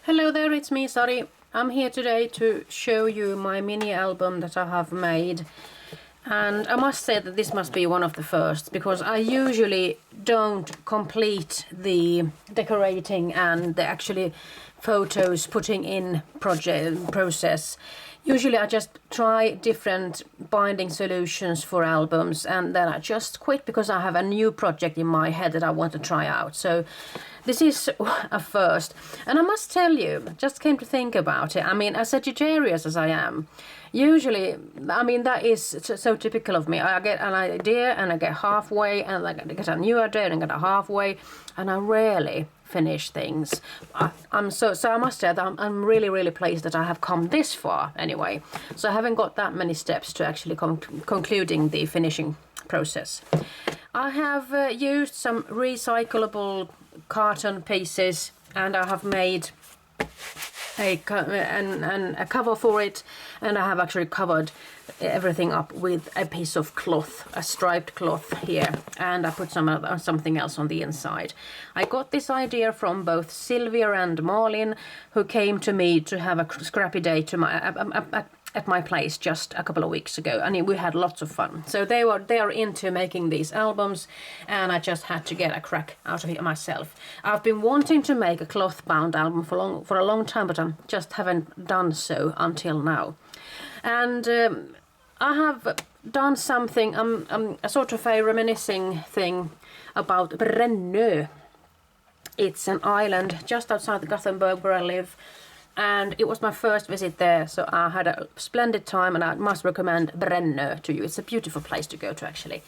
Hello there, it's me, Sari. I'm here today to show you my mini album that I have made. And I must say that this must be one of the first, because I usually don't complete the decorating and the actually photos putting in process. Usually I just try different binding solutions for albums and then I just quit because I have a new project in my head that I want to try out. So this is a first. And I must tell you, just came to think about it. I mean, as Sagittarius as I am, usually, I mean, that is so typical of me. I get an idea and I get halfway and I get a new idea and I get a halfway and I rarely finish things. I'm so I must say that I'm really pleased that I have come this far anyway. So I haven't got that many steps to actually concluding the finishing process. I have used some recyclable carton pieces and I have made a cover for it, and I have actually covered everything up with a piece of cloth, a striped cloth here, and I put something else on the inside. I got this idea from both Sylvia and Malin, who came to me to have a scrappy day to at my place just a couple of weeks ago. I mean, we had lots of fun. So they are into making these albums, and I just had to get a crack out of it myself. I've been wanting to make a cloth-bound album for a long time, but I just haven't done so until now. And I have done something, a sort of a reminiscing thing about Brännö. It's an island just outside Gothenburg where I live. And it was my first visit there, so I had a splendid time and I must recommend Brännö to you. It's a beautiful place to go to, actually.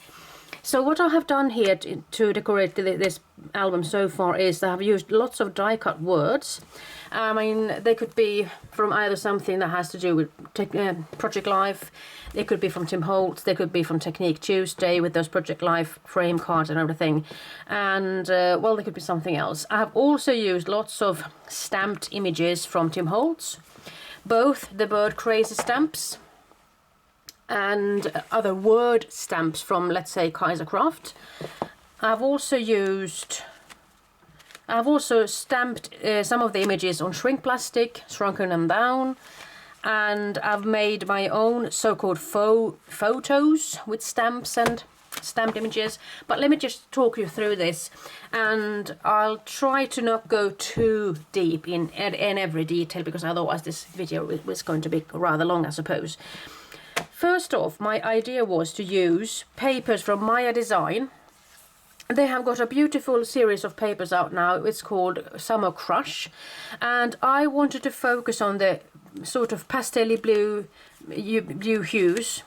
So what I have done here to decorate this album so far is that I've used lots of die-cut words. I mean, they could be from either something that has to do with Project Life, they could be from Tim Holtz, they could be from Technique Tuesday with those Project Life frame cards and everything. And, well, they could be something else. I have also used lots of stamped images from Tim Holtz, both the bird crazy stamps and other word stamps from, let's say, Kaiser Craft. I've also stamped some of the images on shrink plastic, shrunken them down, and I've made my own so-called faux photos with stamps and stamped images. But let me just talk you through this, and I'll try to not go too deep in every detail, because otherwise this video is going to be rather long, I suppose. First off, my idea was to use papers from Maya Design. They have got a beautiful series of papers out now. It's called Summer Crush, and I wanted to focus on the sort of pastel blue hues.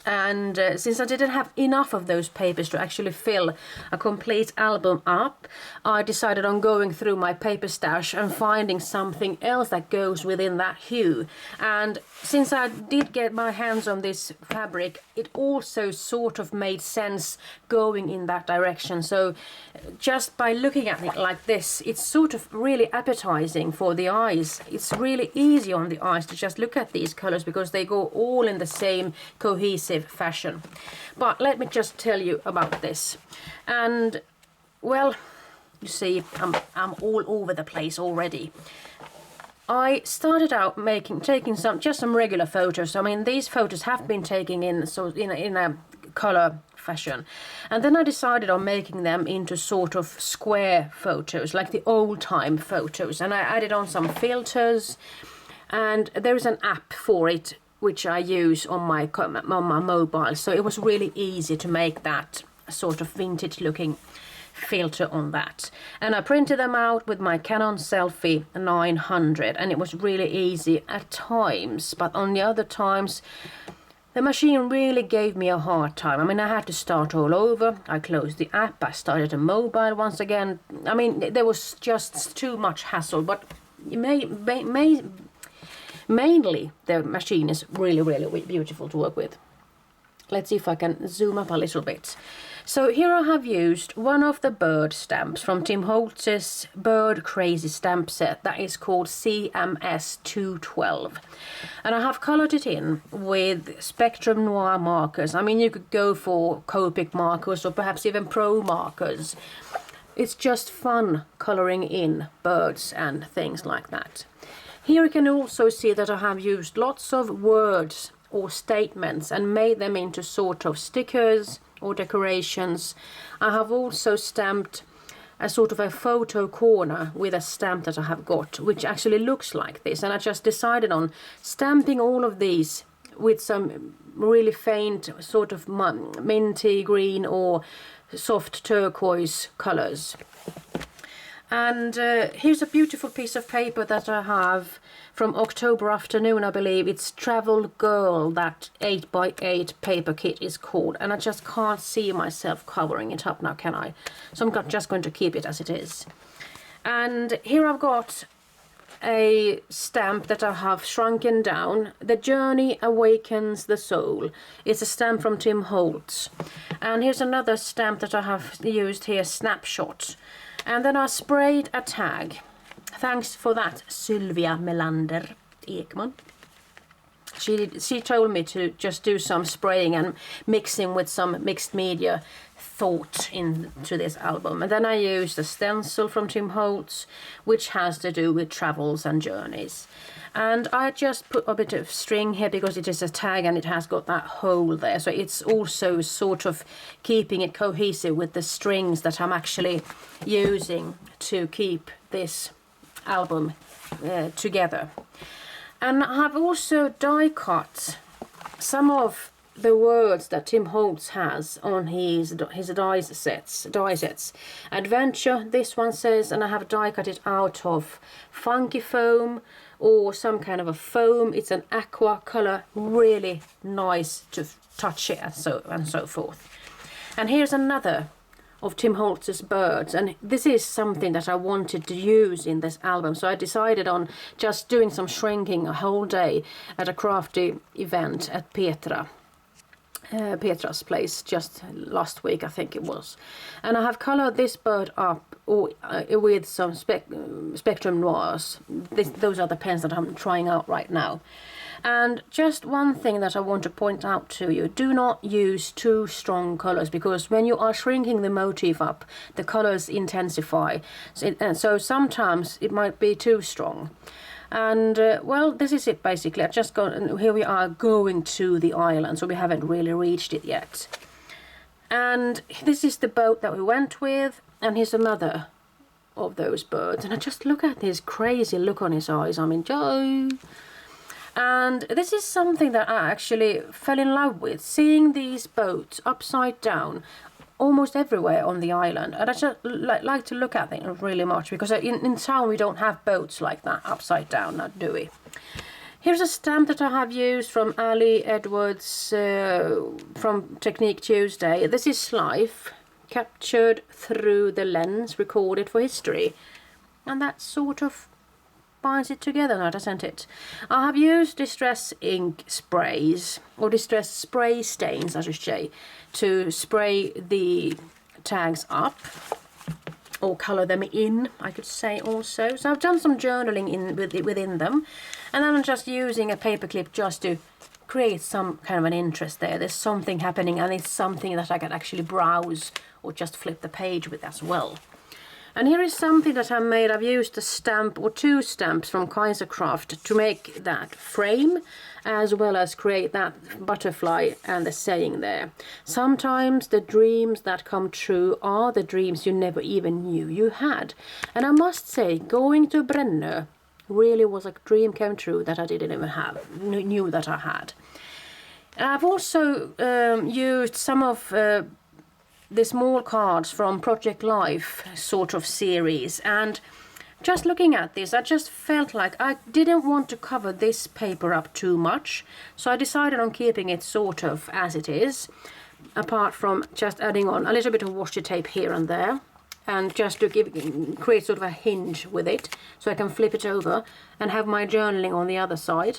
And since I didn't have enough of those papers to actually fill a complete album up, I decided on going through my paper stash and finding something else that goes within that hue. And since I did get my hands on this fabric, it also sort of made sense going in that direction. So just by looking at it like this, it's sort of really appetizing for the eyes. It's really easy on the eyes to just look at these colors because they go all in the same cohesive fashion. But let me just tell you about this. And well, you see, I'm all over the place already. I started out taking some regular photos. I mean, these photos have been taken in a color fashion, and then I decided on making them into sort of square photos, like the old time photos, and I added on some filters, and there is an app for it which I use on my mobile, so it was really easy to make that sort of vintage looking filter on that. And I printed them out with my Canon Selfie 900, and it was really easy at times, but on the other times the machine really gave me a hard time. I mean, I had to start all over. I closed the app, I started a mobile once again. I mean, there was just too much hassle, but mainly the machine is really beautiful to work with. Let's see if I can zoom up a little bit. So here I have used one of the bird stamps from Tim Holtz's Bird Crazy stamp set that is called CMS 212. And I have colored it in with Spectrum Noir markers. I mean, you could go for Copic markers or perhaps even Pro markers. it's just fun coloring in birds and things like that. Here you can also see that I have used lots of words or statements and made them into sort of stickers or decorations. I have also stamped a sort of a photo corner with a stamp that I have got, which actually looks like this, and I just decided on stamping all of these with some really faint sort of minty green or soft turquoise colors. And here's a beautiful piece of paper that I have from October Afternoon, I believe. It's Travel Girl, that 8x8 paper kit is called, and I just can't see myself covering it up now, can I? So I'm just going to keep it as it is. And here I've got a stamp that I have shrunken down. The Journey Awakens the Soul. It's a stamp from Tim Holtz. And here's another stamp that I have used here, Snapshot. And then I sprayed a tag. Thanks for that, Sylvia Melander Ekman. She told me to just do some spraying and mixing with some mixed media thought into this album. And then I used a stencil from Tim Holtz, which has to do with travels and journeys. And I just put a bit of string here because it is a tag and it has got that hole there. So it's also sort of keeping it cohesive with the strings that I'm actually using to keep this album together. And I've also die cut some of the words that Tim Holtz has on his die sets. Adventure, this one says, and I have die cut it out of funky foam or some kind of a foam. It's an aqua color, really nice to touch it and so forth. And here's another of Tim Holtz's birds, and this is something that I wanted to use in this album, so I decided on just doing some shrinking a whole day at a crafty event at Petra's place just last week, I think it was. And I have colored this bird up with some Spectrum Noirs. Those are the pens that I'm trying out right now. And just one thing that I want to point out to you, do not use too strong colors, because when you are shrinking the motif up, the colors intensify. So sometimes it might be too strong. And well, this is it basically. I just got, here we are going to the island, so we haven't really reached it yet. And this is the boat that we went with, and here's another of those birds. And I just look at this crazy look on his eyes. I mean, Joe. And this is something that I actually fell in love with, seeing these boats upside down almost everywhere on the island. And I just like to look at them really much, because in town we don't have boats like that upside down, now do we? Here's a stamp that I have used from Ali Edwards from Technique Tuesday. This is Life, captured through the lens, recorded for history. And that sort of binds it together now, doesn't it? I have used distress ink sprays, or distress spray stains I should say, to spray the tags up or colour them in, I could say also. So I've done some journaling within them, and then I'm just using a paperclip just to create some kind of an interest there. There's something happening, and it's something that I can actually browse or just flip the page with as well. And here is something that I made. I've used a stamp or two stamps from Kaisercraft to make that frame, as well as create that butterfly and the saying there. Sometimes the dreams that come true are the dreams you never even knew you had. And I must say, going to Brännö really was a dream come true that I didn't even knew that I had. I've also used some of the small cards from Project Life sort of series, and just looking at this I just felt like I didn't want to cover this paper up too much, so I decided on keeping it sort of as it is, apart from just adding on a little bit of washi tape here and there, and just to create sort of a hinge with it, so I can flip it over and have my journaling on the other side.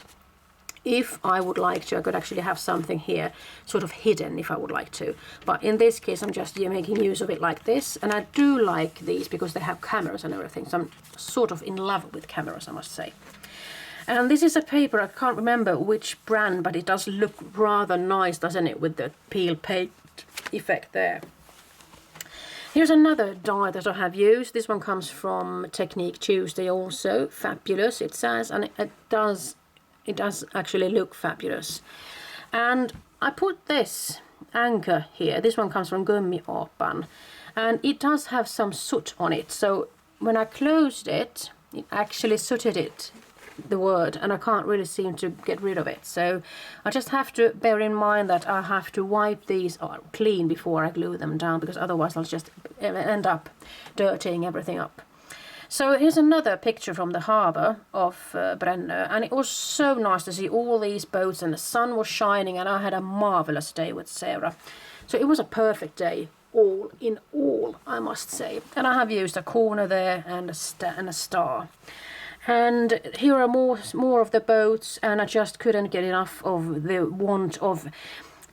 If I would like to, I could actually have something here sort of hidden if I would like to. But in this case, I'm just making use of it like this. And I do like these because they have cameras and everything. So I'm sort of in love with cameras, I must say. And this is a paper, I can't remember which brand, but it does look rather nice, doesn't it, with the peel paint effect there. Here's another die that I have used. This one comes from Technique Tuesday also. Fabulous, it says, and it does actually look fabulous. And I put this anchor here. This one comes from Gummiapan, and it does have some soot on it. So when I closed it, it actually sooted it, the word, and I can't really seem to get rid of it. So I just have to bear in mind that I have to wipe these clean before I glue them down, because otherwise I'll just end up dirtying everything up. So here's another picture from the harbour of Brännö, and it was so nice to see all these boats, and the sun was shining, and I had a marvellous day with Sarah. So it was a perfect day, all in all, I must say. And I have used a corner there and a star. And here are more of the boats, and I just couldn't get enough of the want of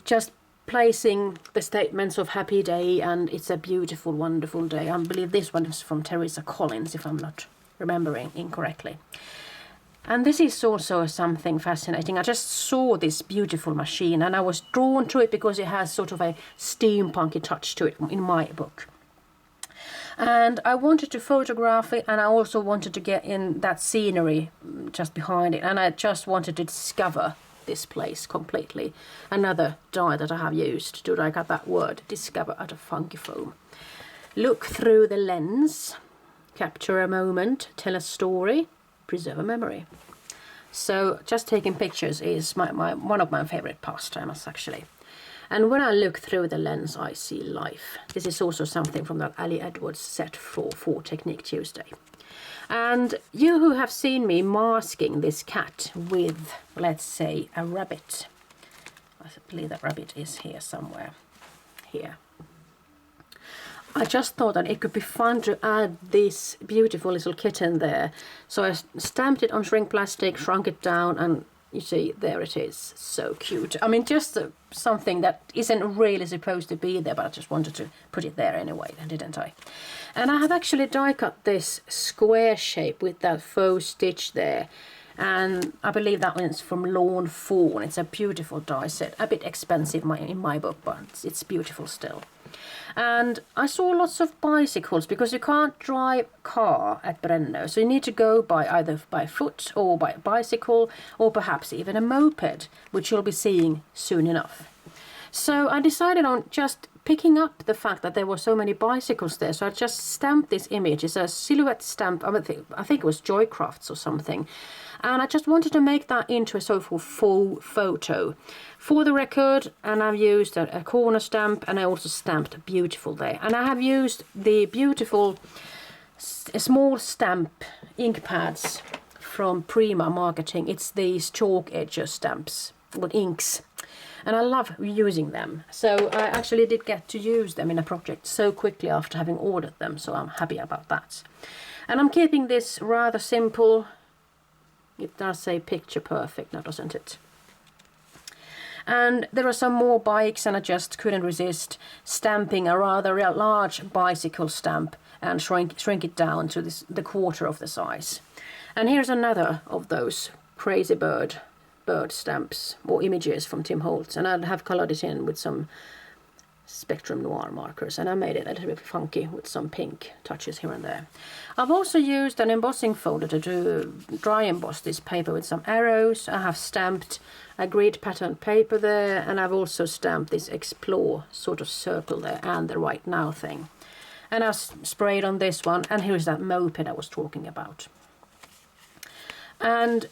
just placing the statements of happy day, and it's a beautiful, wonderful day. I believe this one is from Teresa Collins, if I'm not remembering incorrectly. And this is also something fascinating. I just saw this beautiful machine, and I was drawn to it because it has sort of a steampunky touch to it in my book. And I wanted to photograph it, and I also wanted to get in that scenery just behind it, and I just wanted to discover this place completely. Another die that I have used. Do I got that word? Discover out of funky foam. Look through the lens, capture a moment, tell a story, preserve a memory. So just taking pictures is one of my favorite pastimes, actually. And when I look through the lens, I see life. This is also something from that Ali Edwards set for Technique Tuesday. And you who have seen me masking this cat with, let's say, a rabbit. I believe that rabbit is here somewhere. Here. I just thought that it could be fun to add this beautiful little kitten there. So I stamped it on shrink plastic, shrunk it down, and you see, there it is. So cute. I mean, just something that isn't really supposed to be there, but I just wanted to put it there anyway, didn't I? And I have actually die cut this square shape with that faux stitch there. And I believe that one's from Lawn Fawn. It's a beautiful die set. A bit expensive in my book, but it's beautiful still. And I saw lots of bicycles, because you can't drive car at Brännö, so you need to go by either by foot or by bicycle, or perhaps even a moped, which you'll be seeing soon enough. So I decided on just picking up the fact that there were so many bicycles there, so I just stamped this image. It's a silhouette stamp. I think it was Joycrafts or something. And I just wanted to make that into a sort of full photo for the record. And I've used a corner stamp, and I also stamped beautiful there. And I have used the beautiful small stamp ink pads from Prima Marketing. It's these chalk edger stamps, or inks. And I love using them. So I actually did get to use them in a project so quickly after having ordered them. So I'm happy about that. And I'm keeping this rather simple. It does say picture perfect now, doesn't it? And there are some more bikes, and I just couldn't resist stamping a rather large bicycle stamp and shrink it down to the quarter of the size. And here's another of those crazy bird stamps or images from Tim Holtz, and I have colored it in with some Spectrum Noir markers, and I made it a little bit funky with some pink touches here and there. I've also used an embossing folder to dry emboss this paper with some arrows. I have stamped a grid pattern paper there, and I've also stamped this explore sort of circle there and the right now thing. And I've sprayed on this one, and here's that moped I was talking about. And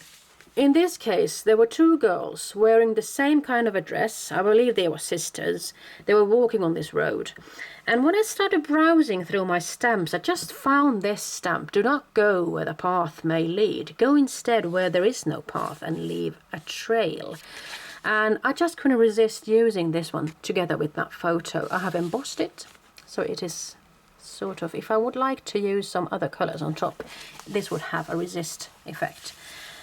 in this case, there were two girls wearing the same kind of a dress. I believe they were sisters. They were walking on this road. And when I started browsing through my stamps, I just found this stamp. Do not go where the path may lead. Go instead where there is no path and leave a trail. And I just couldn't resist using this one together with that photo. I have embossed it. So it is sort of, if I would like to use some other colors on top, this would have a resist effect.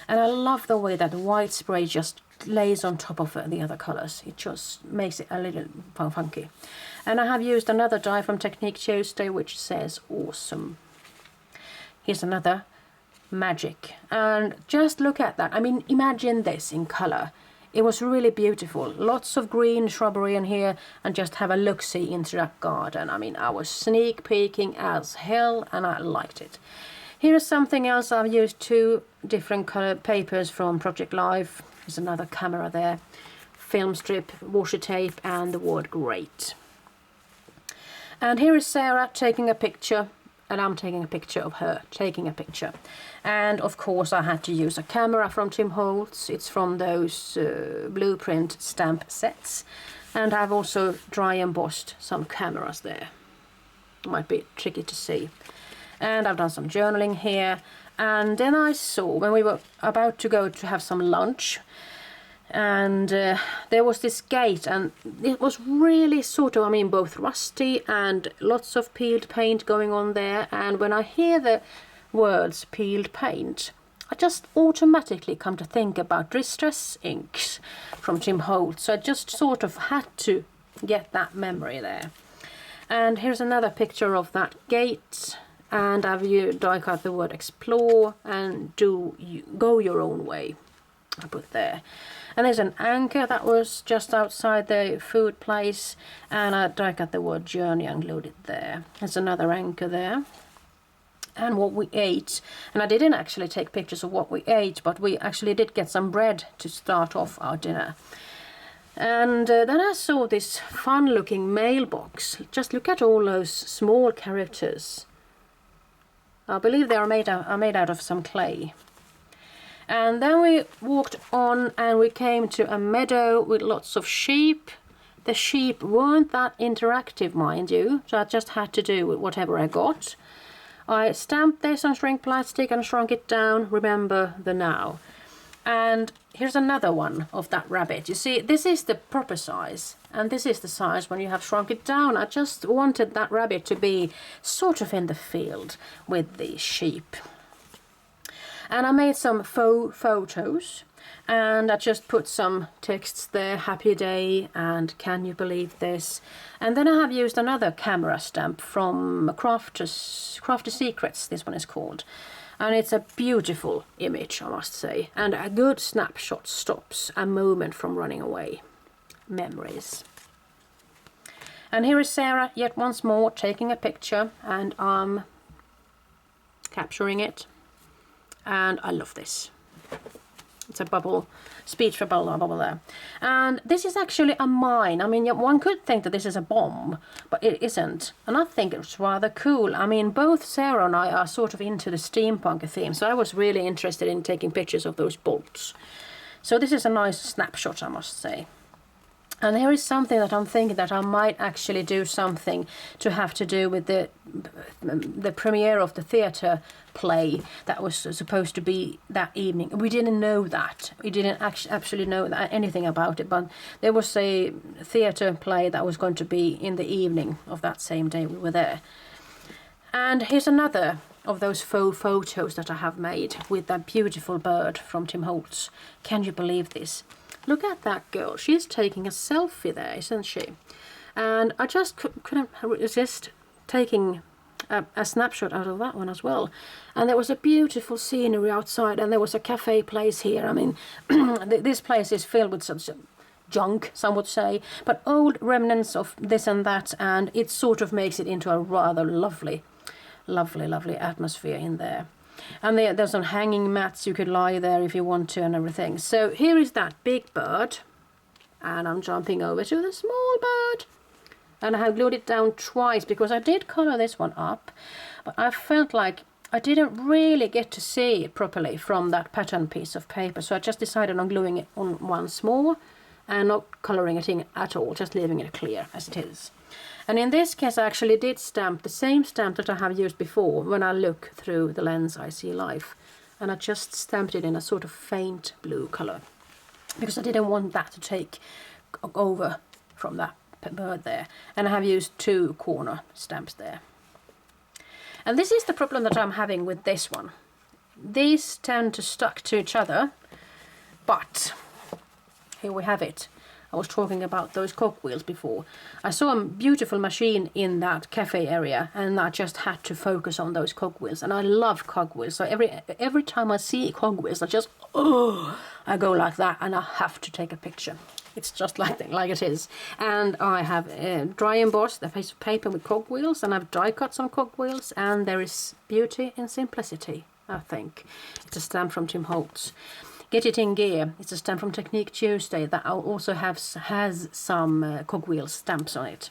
And I love the way that the white spray just lays on top of the other colors. It just makes it a little funky. And I have used another die from Technique Tuesday, which says awesome. Here's another magic. And just look at that. I mean, imagine this in color. It was really beautiful. Lots of green shrubbery in here, and just have a look-see into that garden. I mean, I was sneak peeking as hell, and I liked it. Here's something else. I've used 2 different colored papers from Project Life. There's another camera there. Film strip, washi tape, and the word great. And here is Sarah taking a picture, and I'm taking a picture of her taking a picture. And of course I had to use a camera from Tim Holtz. It's from those blueprint stamp sets. And I've also dry embossed some cameras there. Might be tricky to see. And I've done some journaling here. And then I saw, when we were about to go to have some lunch, and there was this gate, and it was really sort of, I mean, both rusty and lots of peeled paint going on there. And when I hear the words peeled paint, I just automatically come to think about Distress inks from Tim Holtz. So I just sort of had to get that memory there. And here's another picture of that gate, and I've die cut the word explore and go your own way. I put there. And there's an anchor that was just outside the food place, and I die cut the word journey and glued it there. There's another anchor there. And what we ate, and I didn't actually take pictures of what we ate, but we actually did get some bread to start off our dinner. And then I saw this fun looking mailbox. Just look at all those small characters. I believe they are made out of some clay. And then we walked on, and we came to a meadow with lots of sheep. The sheep weren't that interactive, mind you, so I just had to do with whatever I got. I stamped this on shrink plastic and shrunk it down, remember the now. And here's another one of that rabbit. You see, this is the proper size, and this is the size when you have shrunk it down. I just wanted that rabbit to be sort of in the field with the sheep. And I made some faux photos, and I just put some texts there, happy day and can you believe this. And then I have used another camera stamp from Crafty Secrets, this one is called. And it's a beautiful image, I must say, and a good snapshot stops a moment from running away. Memories. And here is Sarah yet once more taking a picture, and I'm capturing it. And I love this. It's a bubble, speech for bubble there. And this is actually a mine. I mean, one could think that this is a bomb, but it isn't. And I think it's rather cool. I mean, both Sarah and I are sort of into the steampunk theme, so I was really interested in taking pictures of those bolts. So this is a nice snapshot, I must say. And here is something that I'm thinking that I might actually do something to have to do with the premiere of the theatre play that was supposed to be that evening. We didn't know that. We didn't actually know anything about it, but there was a theatre play that was going to be in the evening of that same day we were there. And here's another of those faux photos that I have made with that beautiful bird from Tim Holtz. Can you believe this? Look at that girl. She's taking a selfie there, isn't she? And I just couldn't resist taking a snapshot out of that one as well. And there was a beautiful scenery outside, and there was a cafe place here. I mean, this place is filled with such junk, some would say, but old remnants of this and that, and it sort of makes it into a rather lovely atmosphere in there. And there's some hanging mats, you could lie there if you want to and everything. So here is that big bird, and I'm jumping over to the small bird. And I have glued it down twice because I did colour this one up, but I felt like I didn't really get to see it properly from that pattern piece of paper. So I just decided on gluing it on once more and not colouring it in at all, just leaving it clear as it is. And in this case I actually did stamp the same stamp that I have used before. When I look through the lens I see life. And I just stamped it in a sort of faint blue colour. Because I didn't want that to take over from that bird there. And I have used 2 corner stamps there. And this is the problem that I'm having with this one. These tend to stuck to each other. But here we have it. I was talking about those cogwheels before. I saw a beautiful machine in that cafe area, and I just had to focus on those cogwheels. And I love cogwheels, so every time I see cogwheels, I I go like that and I have to take a picture. It's just like it is. And I have dry embossed a piece of paper with cogwheels, and I've die cut some cogwheels, and there is beauty in simplicity, I think. It's a stamp from Tim Holtz. Get It in Gear. It's a stamp from Technique Tuesday that also has some cogwheel stamps on it.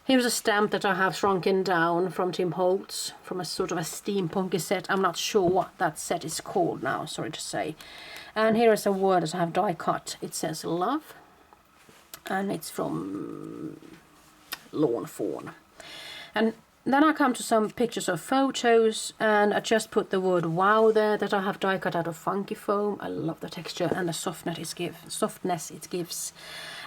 Here's a stamp that I have shrunken down from Tim Holtz, from a sort of a steampunky set. I'm not sure what that set is called now, sorry to say. And here is a word that I have die cut. It says love, and it's from Lawn Fawn. And then I come to some pictures of photos, and I just put the word wow there that I have die cut out of funky foam. I love the texture and the softness it gives.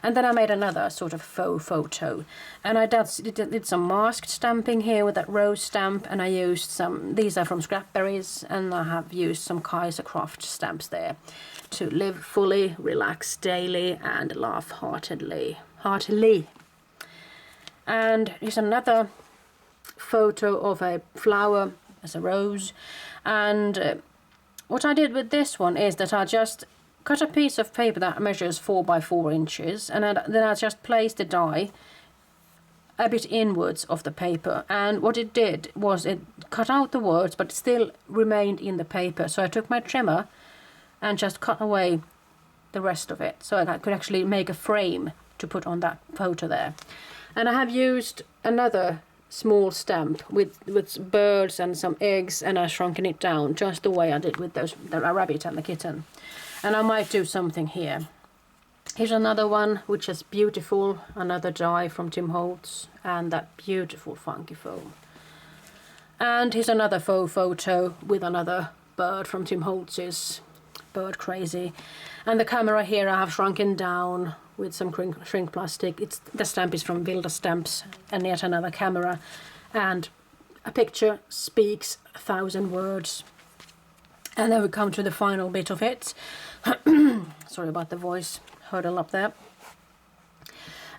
And then I made another sort of faux photo, and I did some masked stamping here with that rose stamp, and I used some, these are from Scrapberries, and I have used some Kaiser Craft stamps there to live fully, relax daily, and laugh heartily. And here's another photo of a flower as a rose, and what I did with this one is that I just cut a piece of paper that measures 4 by 4 inches, and then I just placed the die a bit inwards of the paper, and what it did was it cut out the words but it still remained in the paper. So I took my trimmer and just cut away the rest of it, so I could actually make a frame to put on that photo there. And I have used another small stamp with birds and some eggs, and I've shrunken it down just the way I did with the rabbit and the kitten. And I might do something here. Here's another one which is beautiful, another die from Tim Holtz, and that beautiful funky foam. And here's another faux photo with another bird from Tim Holtz's Bird Crazy. And the camera here I have shrunken down with some shrink plastic. The stamp is from Vilda Stamps, and yet another camera. And a picture speaks 1,000 words. And then we come to the final bit of it. Sorry about the voice, hurdle up there.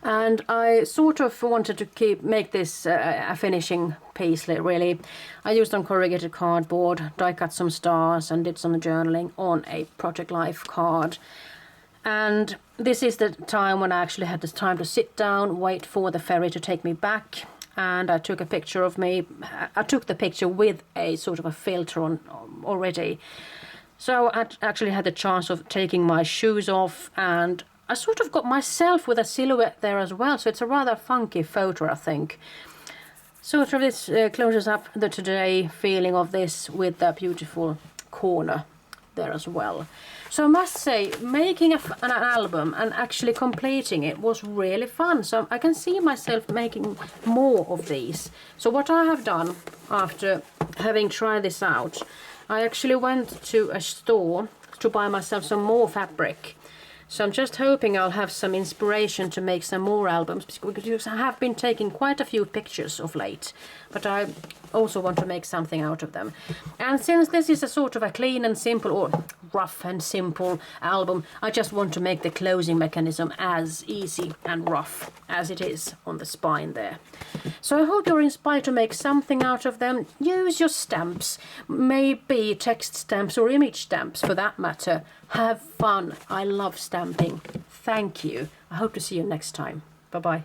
And I sort of wanted to make this a finishing piece, really. I used some corrugated cardboard, die cut some stars, and did some journaling on a Project Life card. And this is the time when I actually had this time to sit down, wait for the ferry to take me back. And I took a picture of me. I took the picture with a sort of a filter on already. So I actually had the chance of taking my shoes off, and I sort of got myself with a silhouette there as well. So it's a rather funky photo, I think. Sort of this closes up the today feeling of this with that beautiful corner there as well. So I must say, making an album and actually completing it was really fun. So I can see myself making more of these. So what I have done after having tried this out, I actually went to a store to buy myself some more fabric. So I'm just hoping I'll have some inspiration to make some more albums, because I have been taking quite a few pictures of late, but I also want to make something out of them. And since this is a sort of a clean and simple, or rough and simple album, I just want to make the closing mechanism as easy and rough as it is on the spine there. So I hope you're inspired to make something out of them. Use your stamps, maybe text stamps or image stamps for that matter. Have fun. I love stamping. Thank you. I hope to see you next time. Bye-bye.